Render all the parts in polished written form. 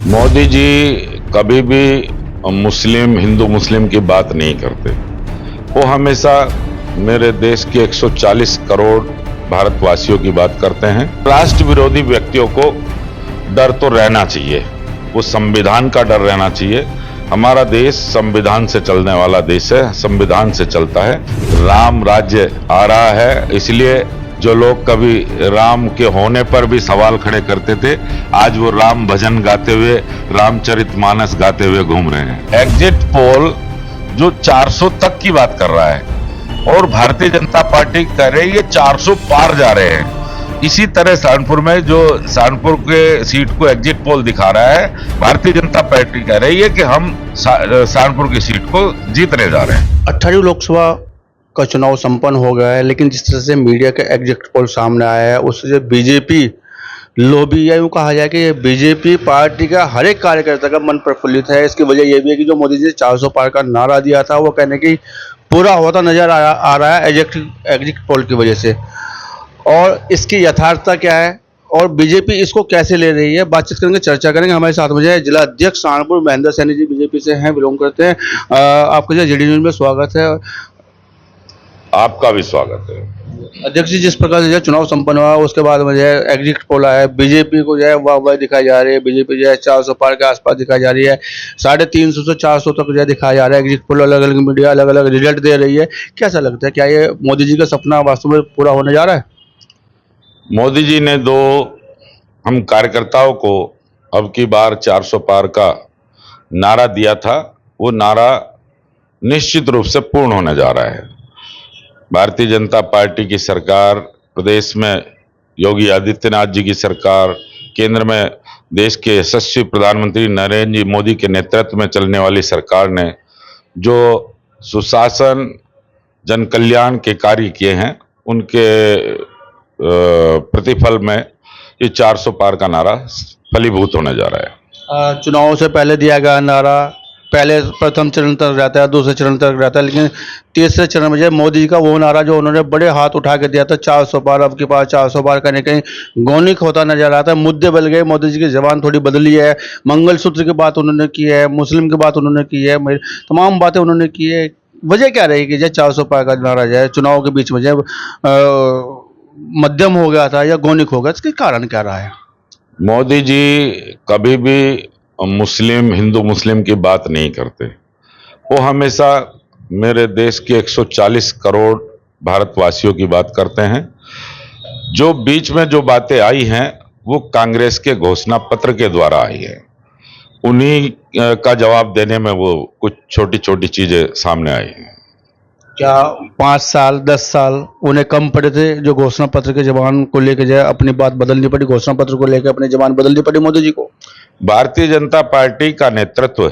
मोदी जी कभी भी मुस्लिम हिंदू मुस्लिम की बात नहीं करते। वो हमेशा मेरे देश के 140 करोड़ भारतवासियों की बात करते हैं। राष्ट्र विरोधी व्यक्तियों को डर तो रहना चाहिए, वो संविधान का डर रहना चाहिए। हमारा देश संविधान से चलने वाला देश है, संविधान से चलता है। राम राज्य आ रहा है, इसलिए जो लोग कभी राम के होने पर भी सवाल खड़े करते थे, आज वो राम भजन गाते हुए, रामचरितमानस गाते हुए घूम रहे हैं। एग्जिट पोल जो 400 तक की बात कर रहा है और भारतीय जनता पार्टी कह रही है 400 पार जा रहे हैं। इसी तरह सहारनपुर में जो सहारनपुर के सीट को एग्जिट पोल दिखा रहा है, भारतीय जनता पार्टी कह रही है कि हम सहारनपुर की सीट को जीतने जा रहे हैं। 18 लोकसभा का चुनाव संपन्न हो गया है, लेकिन जिस तरह से मीडिया का एग्जिट पोल सामने आया है, उससे बीजेपी लॉबी या यूँ कहा जाए कि बीजेपी पार्टी का हर एक कार्यकर्ता का मन प्रफुल्लित है। इसकी वजह यह भी है कि जो मोदी जी ने 400 पार का नारा दिया था, वो कहने की पूरा होता नजर आ रहा है एग्जिट पोल की वजह से। और इसकी यथार्थता क्या है और बीजेपी इसको कैसे ले रही है, बातचीत करेंगे, चर्चा करेंगे। हमारे साथ मुझे जिला अध्यक्ष सहारनपुर महेंद्र सैनी जी बीजेपी से हैं, बिलोंग करते हैं। आपका जो जेडी न्यूज में स्वागत है। आपका भी स्वागत है। अध्यक्ष जी, जिस प्रकार से जो चुनाव संपन्न हुआ उसके बाद मुझे एग्जिट पोल आया है, बीजेपी को जो है वाह दिखाई जा रही है, बीजेपी जो है 400 पार के आसपास दिखाई जा रही है, 350 से 400 तक जो है दिखाया जा रहा है। एग्जिट पोल अलग अलग मीडिया अलग अलग रिजल्ट दे रही है। कैसा लगता है, क्या ये मोदी जी का सपना वास्तव में पूरा होने जा रहा है? मोदी जी ने हम कार्यकर्ताओं को अब की बार 400 पार का नारा दिया था, वो नारा निश्चित रूप से पूर्ण होने जा रहा है। भारतीय जनता पार्टी की सरकार, प्रदेश में योगी आदित्यनाथ जी की सरकार, केंद्र में देश के यशस्वी प्रधानमंत्री नरेंद्र जी मोदी के नेतृत्व में चलने वाली सरकार ने जो सुशासन, जन कल्याण के कार्य किए हैं, उनके प्रतिफल में ये 400 पार का नारा फलीभूत होने जा रहा है। चुनाव से पहले दिया गया नारा पहले प्रथम चरण तक रहता है, दूसरे चरण तक रहता है, लेकिन तीसरे चरण में जो मोदी जी का वो नारा जो उन्होंने बड़े हाथ उठा के दिया था 400 पार, अब के पास 400 पार कहीं कहीं गौनिक होता नजर आता है। मुद्दे बदल गए, मोदी जी की जबान थोड़ी बदली है। मंगलसूत्र की बात उन्होंने की है, मुस्लिम की बात उन्होंने की है, तमाम बातें उन्होंने की है। वजह क्या रहेगी जो 400 पार का नारा जो है चुनाव के बीच में जो मध्यम हो गया था या गौनिक हो गया, इसके कारण क्या रहा है? मोदी जी कभी भी मुस्लिम हिंदू मुस्लिम की बात नहीं करते। वो हमेशा मेरे देश के 140 करोड़ भारतवासियों की बात करते हैं। जो बीच में जो बातें आई हैं वो कांग्रेस के घोषणा पत्र के द्वारा आई है, उन्हीं का जवाब देने में वो कुछ छोटी छोटी चीजें सामने आई हैं। क्या 5 साल 10 साल उन्हें कम पड़े थे जो घोषणा पत्र के जबान को लेकर जो है अपनी बात बदलनी पड़ी, घोषणा पत्र को लेकर अपनी जबान बदलनी पड़ी मोदी जी को? भारतीय जनता पार्टी का नेतृत्व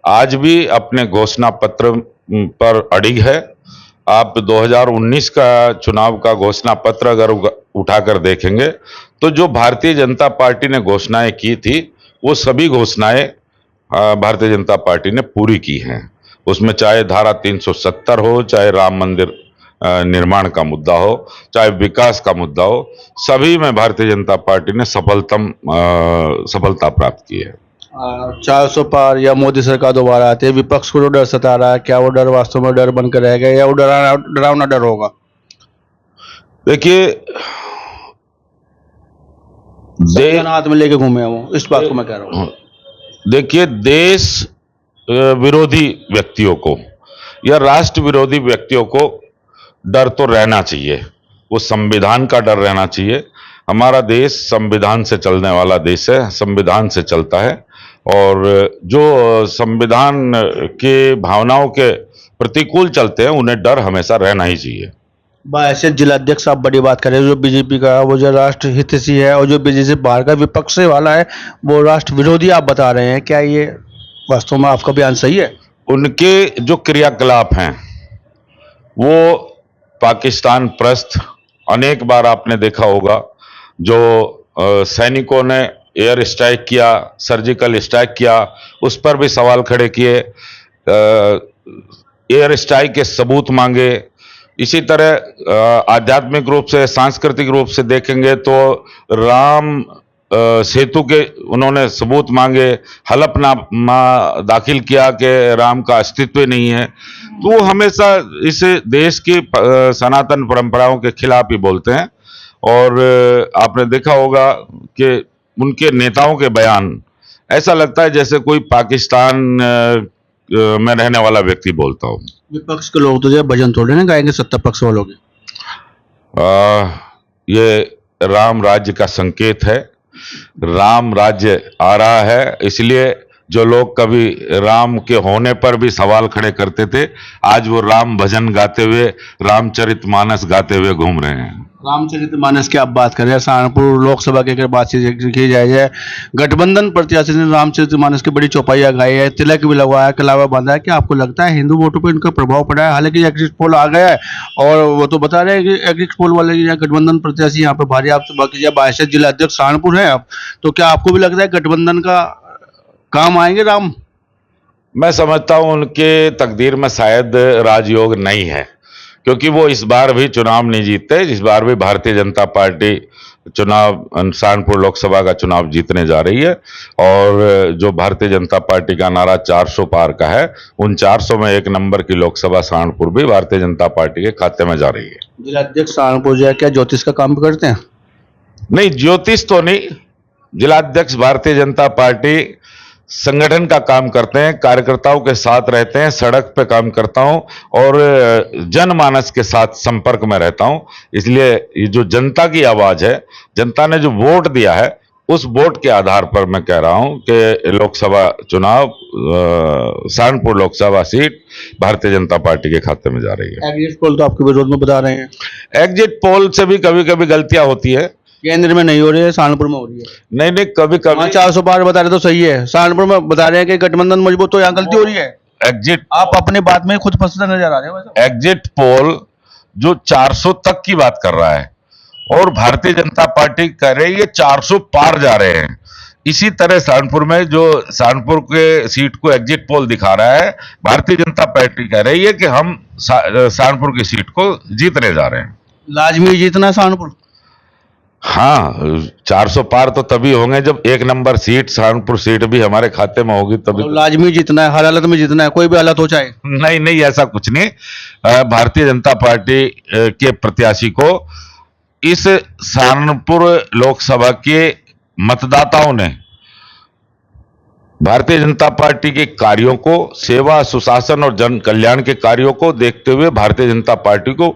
आज भी अपने घोषणा पत्र पर अडिग है। आप 2019 का चुनाव का घोषणा पत्र अगर उठाकर देखेंगे तो जो भारतीय जनता पार्टी ने घोषणाएं की थी, वो सभी घोषणाएं भारतीय जनता पार्टी ने पूरी की हैं। उसमें चाहे धारा 370 हो, चाहे राम मंदिर निर्माण का मुद्दा हो, चाहे विकास का मुद्दा हो, सभी में भारतीय जनता पार्टी ने सफलता प्राप्त की है। 400 पार या मोदी सरकार दोबारा आती है, विपक्ष को जो डर सता रहा है, क्या वो डर वास्तव में डर बनकर रहेगा या वो डरावना डर होगा? देखिए, हाथ में लेके घूमे हैं वो, इस बात को मैं कह रहा हूँ। देखिए, देश विरोधी व्यक्तियों को या राष्ट्र विरोधी व्यक्तियों को डर तो रहना चाहिए, वो संविधान का डर रहना चाहिए। हमारा देश संविधान से चलने वाला देश है, संविधान से चलता है, और जो संविधान के भावनाओं के प्रतिकूल चलते हैं उन्हें डर हमेशा रहना ही चाहिए। ऐसे जिलाध्यक्ष आप बड़ी बात करें, जो बीजेपी का वो जो राष्ट्र हितैषी है और जो बीजेपी बाहर का विपक्ष वाला है वो राष्ट्र विरोधी आप बता रहे हैं, क्या ये वास्तव में आपका बयान सही है? उनके जो क्रियाकलाप हैं वो पाकिस्तान प्रस्थ, अनेक बार आपने देखा होगा जो सैनिकों ने एयर स्ट्राइक किया, सर्जिकल स्ट्राइक किया, उस पर भी सवाल खड़े किए, एयर स्ट्राइक के सबूत मांगे। इसी तरह आध्यात्मिक रूप से, सांस्कृतिक रूप से देखेंगे तो राम सेतु के उन्होंने सबूत मांगे, हलफनामा दाखिल किया कि राम का अस्तित्व नहीं है, तो वो हमेशा इस देश की सनातन परंपराओं के खिलाफ ही बोलते हैं। और आपने देखा होगा कि उनके नेताओं के बयान ऐसा लगता है जैसे कोई पाकिस्तान में रहने वाला व्यक्ति बोलता हो। विपक्ष के लोग तो जो है भजन थोड़े ना गाएंगे सत्ता पक्ष वालों के। ये राम राज्य का संकेत है, राम राज्य आ रहा है, इसलिए जो लोग कभी राम के होने पर भी सवाल खड़े करते थे, आज वो राम भजन गाते हुए, रामचरितमानस गाते हुए घूम रहे हैं। रामचरितमानस की आप बात कर रहे हैं, सहारनपुर लोकसभा की अगर बात की जाए, गठबंधन प्रत्याशी ने रामचरितमानस की बड़ी चौपाइयां गाई है, तिलक भी लगवाया, कलावा बांधा है। क्या आपको लगता है हिंदू वोटों पर इनका प्रभाव पड़ा है? हालांकि एग्जिट पोल आ गया है और वो तो बता रहे हैं कि एग्जिट पोल वाले यहाँ गठबंधन प्रत्याशी यहाँ पे भारी आपसे बाकी बाईस जिला अध्यक्ष सहारनपुर है आप, तो क्या आपको भी लगता है गठबंधन का काम आएंगे राम? मैं समझता हूं उनके तकदीर में शायद राजयोग नहीं है, क्योंकि वो इस बार भी चुनाव नहीं जीतते। इस बार भी भारतीय जनता पार्टी चुनाव सहारनपुर लोकसभा का चुनाव जीतने जा रही है, और जो भारतीय जनता पार्टी का नारा 400 पार का है, उन 400 में 1 नंबर की लोकसभा सहारनपुर भी भारतीय जनता पार्टी के खाते में जा रही है। जिला अध्यक्ष सहारनपुर जो है क्या ज्योतिष का काम भी करते हैं? नहीं, ज्योतिष तो नहीं। जिलाध्यक्ष भारतीय जनता पार्टी संगठन का काम करते हैं, कार्यकर्ताओं के साथ रहते हैं, सड़क पे काम करता हूं और जनमानस के साथ संपर्क में रहता हूं। इसलिए ये जो जनता की आवाज है, जनता ने जो वोट दिया है, उस वोट के आधार पर मैं कह रहा हूं कि लोकसभा चुनाव सहारनपुर लोकसभा सीट भारतीय जनता पार्टी के खाते में जा रही है। एग्जिट पोल तो आपके विरोध में बता रहे हैं। एग्जिट पोल से भी कभी कभी गलतियां होती है। केंद्र में नहीं हो रही है, सहारनपुर में हो रही है। नहीं, कभी कभी 400 पार बता रहे तो सही है, सहारनपुर में बता रहे हैं कि गठबंधन मजबूत, तो यहाँ गलती हो रही है। एग्जिट आप अपने बात में खुद फंसते नजर आ रहे हो। एग्जिट पोल जो 400 तक की बात कर रहा है और भारतीय जनता पार्टी कह रही है 400 पार जा रहे हैं। इसी तरह सहारनपुर में जो सहारनपुर के सीट को एग्जिट पोल दिखा रहा है, भारतीय जनता पार्टी कह रही है कि हम सहारनपुर की सीट को जीतने जा रहे हैं। लाजमी जीतना सहारनपुर? हाँ, 400 पार तो तभी होंगे जब 1 नंबर सीट सहारनपुर सीट भी हमारे खाते में होगी, तभी। तो लाजमी जीतना है, हर हालत में जीतना है, कोई भी हालत हो चाहे? नहीं, ऐसा कुछ नहीं। भारतीय जनता पार्टी के प्रत्याशी को इस सहारनपुर लोकसभा के मतदाताओं ने भारतीय जनता पार्टी के कार्यों को, सेवा, सुशासन और जन कल्याण के कार्यों को देखते हुए भारतीय जनता पार्टी को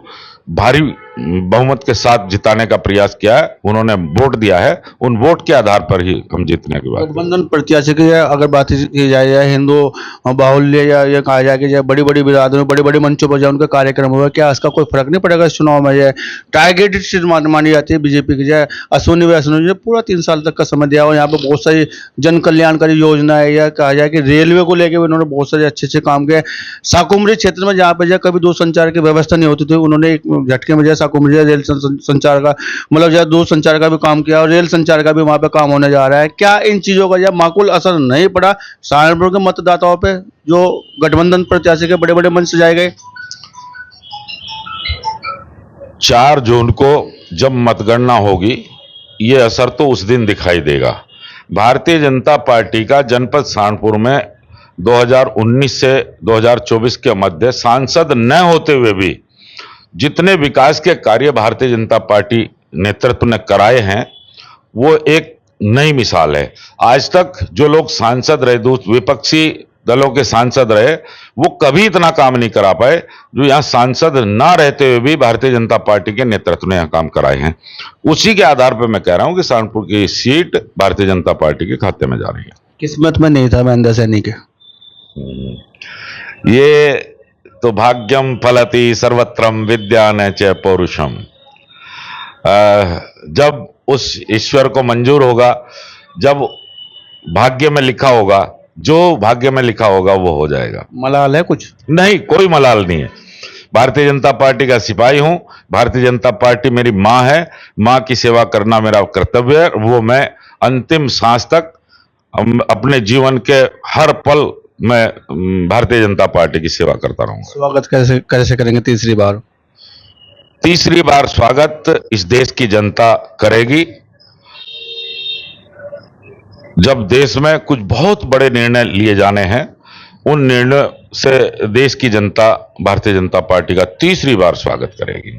भारी बहुमत के साथ जिताने का प्रयास किया है। उन्होंने वोट दिया है, उन वोट के आधार पर ही हम जीतने की बात। गठबंधन प्रत्याशी की अगर बात की जाए, हिंदू बाहुल्य या ये कहा जाए कि बड़ी बड़ी बिरादरों, बड़े बड़े मंचों पर उनका कार्यक्रम हुआ, क्या इसका कोई फर्क नहीं पड़ेगा इस चुनाव में? ये टारगेटेड सीट मानी जाती है बीजेपी की। जाए अश्विनी वैष्णव जी पूरा 3 साल तक का समय दिया और यहाँ पे बहुत सारी जन कल्याणकारी योजना है, या कहा जाए कि रेलवे को लेकर उन्होंने बहुत सारे अच्छे काम किए। साकुमरी क्षेत्र में जहाँ पे कभी दूरसंचार की व्यवस्था नहीं होती थी, उन्होंने एक झटके में साकुमरी रेल संचार का मतलब दूर संचार का भी काम किया और रेल संचार का भी वहां पे काम होने जा रहा है। क्या इन चीजों का यह माकूल असर नहीं पड़ा सहारनपुर के मतदाताओं पे, जो गठबंधन प्रत्याशी के बड़े बड़े मंच सजाए गए? 4 जून को जब मतगणना होगी, ये असर तो उस दिन दिखाई देगा। भारतीय जनता पार्टी का जनपद सहारनपुर में 2019 से 2024 के मध्य सांसद न होते हुए भी जितने विकास के कार्य भारतीय जनता पार्टी नेतृत्व ने कराए हैं, वो एक नई मिसाल है। आज तक जो लोग सांसद रहे, विपक्षी दलों के सांसद रहे, वो कभी इतना काम नहीं करा पाए जो यहाँ सांसद ना रहते हुए भी भारतीय जनता पार्टी के नेतृत्व ने यहाँ काम कराए हैं। उसी के आधार पर मैं कह रहा हूं कि सहारनपुर की सीट भारतीय जनता पार्टी के खाते में जा रही है। किस्मत में नहीं था महेंद्र सैनी के। ये तो भाग्यम फलति सर्वत्रम विद्यान च पौरुषम। जब उस ईश्वर को मंजूर होगा, जब भाग्य में लिखा होगा, जो भाग्य में लिखा होगा वो हो जाएगा। मलाल है कुछ? नहीं, कोई मलाल नहीं है। भारतीय जनता पार्टी का सिपाही हूं। भारतीय जनता पार्टी मेरी मां है। मां की सेवा करना मेरा कर्तव्य है। वो मैं अंतिम सांस तक अपने जीवन के हर पल मैं भारतीय जनता पार्टी की सेवा करता रहूंगा। स्वागत कैसे करेंगे तीसरी बार? तीसरी बार स्वागत इस देश की जनता करेगी। जब देश में कुछ बहुत बड़े निर्णय लिए जाने हैं, उन निर्णय से देश की जनता भारतीय जनता पार्टी का तीसरी बार स्वागत करेगी।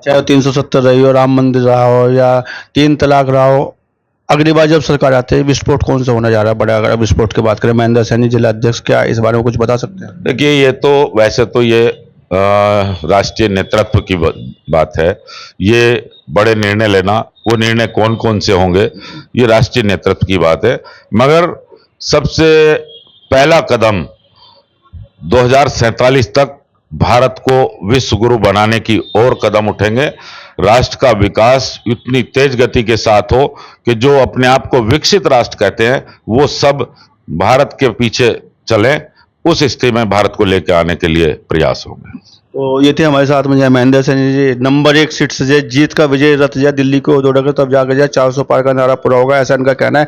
चाहे 370 रही हो, राम मंदिर रहा हो या 3 तलाक रहा हो, अगली बार जब सरकार आते है विस्फोट कौन सा होने जा रहा है बड़ा? अगर विस्फोट की बात करें, महेंद्र सैनी जिला अध्यक्ष, क्या इस बारे में कुछ बता सकते हैं? देखिए, ये तो वैसे तो ये राष्ट्रीय नेतृत्व की बात है। ये बड़े निर्णय लेना, वो निर्णय कौन कौन से होंगे, ये राष्ट्रीय नेतृत्व की बात है। मगर सबसे पहला कदम 2047 तक भारत को विश्व गुरु बनाने की ओर कदम उठेंगे। राष्ट्र का विकास इतनी तेज गति के साथ हो कि जो अपने आप को विकसित राष्ट्र कहते हैं, वो सब भारत के पीछे चलें। उस स्थिति में भारत को लेकर आने के लिए प्रयास होंगे। तो ये थे हमारे साथ में जय महेंद्र सैनी जी। नंबर 1 सीट से जय जीत का विजय रथ जय दिल्ली को दौड़ेगा, तब जाकर जय 400 पार का नारा पूरा होगा, ऐसा इनका कहना है।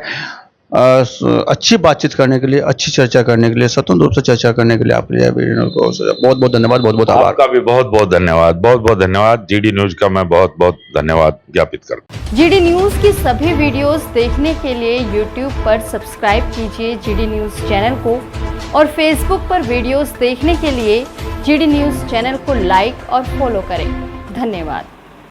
अच्छी बातचीत करने के लिए, अच्छी चर्चा करने के लिए, स्वतंत्र रूप से चर्चा करने के लिए आप बहुत बहुत धन्यवाद, बहुत बहुत आभार। आपका भी बहुत बहुत धन्यवाद, बहुत बहुत धन्यवाद। जीडी न्यूज का मैं बहुत बहुत धन्यवाद ज्ञापित करता हूं। जीडी न्यूज की सभी वीडियोस देखने के लिए यूट्यूब पर सब्सक्राइब कीजिए जीडी न्यूज चैनल को, और फेसबुक पर वीडियोस देखने के लिए जीडी न्यूज चैनल को लाइक और फॉलो करें। धन्यवाद।